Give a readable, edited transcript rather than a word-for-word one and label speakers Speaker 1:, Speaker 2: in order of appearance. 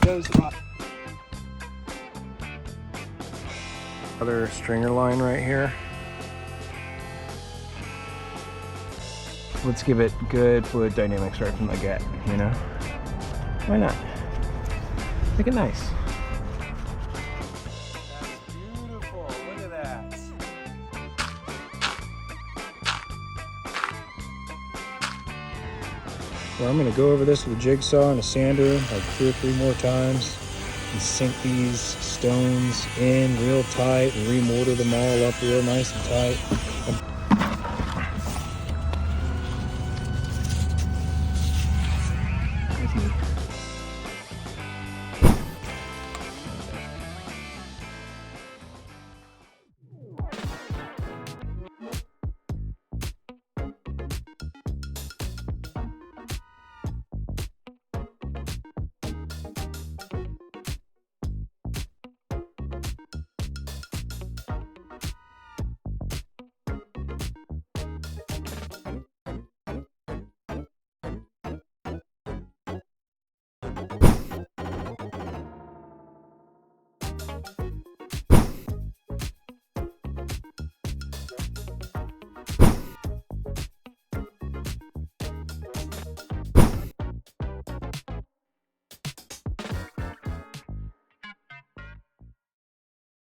Speaker 1: goes right. Other stringer line right here. Let's give it good fluid dynamics right from the get, you know? Why not? Make it nice. That's beautiful, look at that. Well, I'm gonna go over this with a jigsaw and a sander like 2 or 3 more times and sink these stones in real tight and remortar them all up real nice and tight.